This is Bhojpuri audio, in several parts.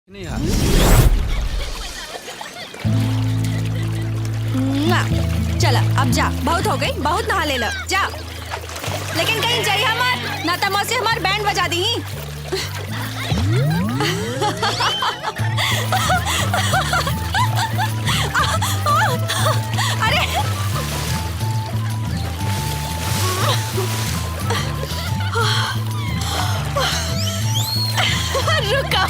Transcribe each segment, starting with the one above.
नहीं यार। चला अब जा, बहुत हो गई, बहुत नहा ले लो, जा। लेकिन कहीं जाइए हमार ना तमो से हमार बैंड बजा दी। अरे रुका।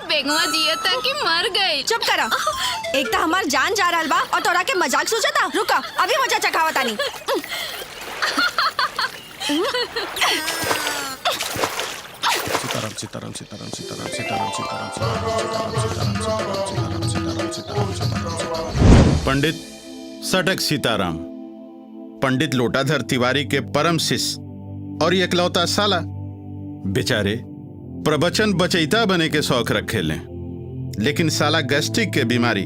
बेगवा जियता कि मर गई। चुप करा। एक तो हमार जान जा रहा बा और तोरा के मजाक सोचता। रुका, अभी मजा चखावता नहीं। सीताराम सीताराम सीताराम सीताराम सीताराम सीताराम सीताराम सीताराम सीताराम सीताराम सीताराम सीताराम सीताराम। पंडित सटक सीताराम, पंडित लोटाधर तिवारी के परम शिष्य और एकलौता साला। बेचारे प्रवचन बचैता बने के शौक रखे लें, लेकिन साला गैस्ट्रिक के बीमारी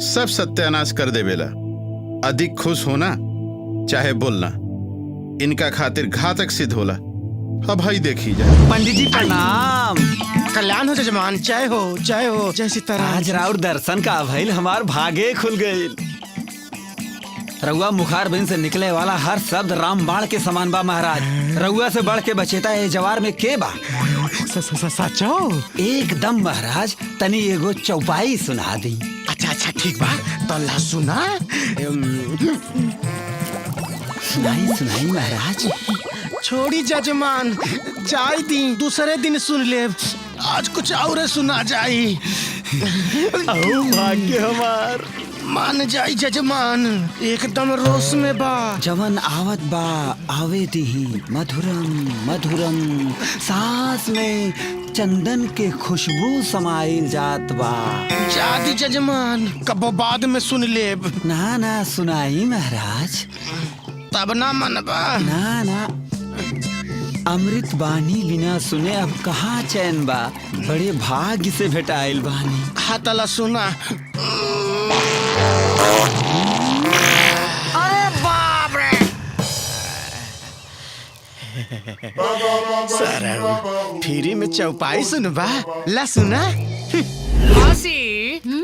सब सत्यानाश कर देवेला। अधिक खुश होना चाहे बोलना इनका खातिर घातक सिद्ध होला। अब भाई देखी जाए। पंडित जी प्रणाम। कल्याण हो जजमान, जय हो जय हो, जय सीताराम। आज राउर दर्शन का भइल, हमार भागे खुल गईल। रउआ मुखार बिन से निकले वाला हर शब्द रामबाण के समान बा महाराज। रउआ से बढ़ के बचेता है जवार में के बा। सचो? एकदम महाराज, तनी एगो चौपाई सुना दी। अच्छा अच्छा ठीक बा, तो ला सुना। सुनाई सुनाई महाराज। छोड़ी जजमान, जाई दी, दूसरे दिन सुन ले। आज कुछ और सुना जाई। भाग्य हमार मान जाई जजमान, एकदम रोश में बा। जवन आवत बा आवे दीही, मधुरम मधुरम सांस में चंदन के खुशबू समाइल जात बा। जादी जजमान, कबो बाद में सुन लेब। ना ना सुनाई महाराज। तब ना मनबा। ना ना, अमृत बानी बिना सुने अब कहाँ चैन बा। बड़े भाग्य से भेटाइल बानी। हाँ तला सुना। अरे बाप रे, सरल फ्री में चौपाई सुनबा। ला सुना।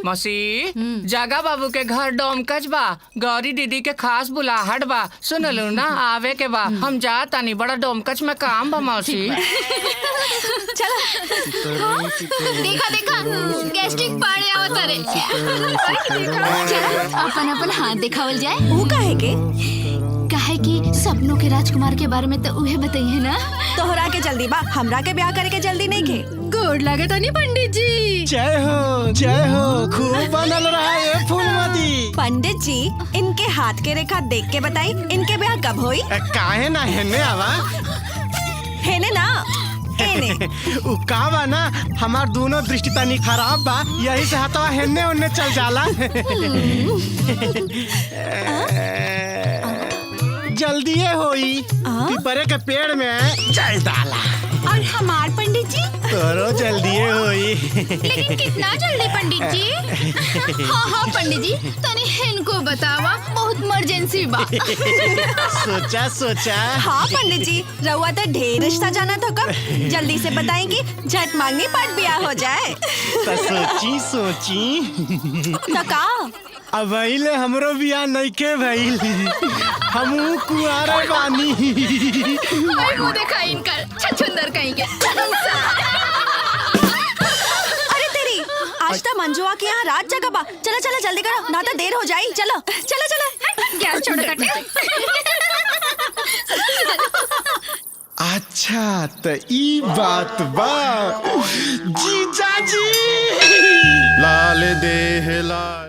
मौसी जागा बाबू के घर डोमकच बा। गौरी दीदी के खास बुलाहट बा, सुनलू ना आवे के बा। हम जा तानी, बड़ा डोमकच में काम बा मौसी। देखा देखा गैस्ट्रिक पाड़े आवत रे। चला अपन अपन हाथ दिखावल जाए। वो काहे के? काहे कि सपनों के राजकुमार के बारे में तो उहे बताइए ना। तोहरा के जल्दी बा, हमरा के ब्याह करे के जल्दी नहीं के। गोड़ लागे तो नहीं पंडित जी। जय हो, खूब बनल रहा है फूलमती। पंडित जी, इनके हाथ के रेखा देख के बताई, इनके ब्याह कब होई? काहे ना हेने आवा। हेने ना एने। उ का बा ना, हमार दोनों दृष्टि तनी खराब बा, यही से हतवा हेने उन्ने चल जाला। जल्दीए होई। पीपरे के पेड़ में जल डाला। और हमार पंडित जी? तोरो जल्दीए होई। लेकिन कितना जल्दी पंडित जी? हाँ पंडित जी, तनी इनको बतावा, बहुत इमरजेंसी बा। सोचा। हाँ पंडित जी, रउआ तो ढेर रिश्ता जाना था कब। जल्दी से बताएंगी, झट मांगनी पट ब्याह हो जाए। तो सोची। तो का? अब भइले हमरो बियाह नइखे भइल। हमहू कुआरे बानी। अरे वो देखा इनकर छछुंदर कहीं के। अरे तेरी, आज तो मंजुआ के यहाँ रात जगह बा। चला चला जल्दी करो, ना तो देर हो जाई। चलो चलो चलो, गैस छोड़ कटे। अच्छा तो ई बात बा। जीजाजी लाल देह लाल।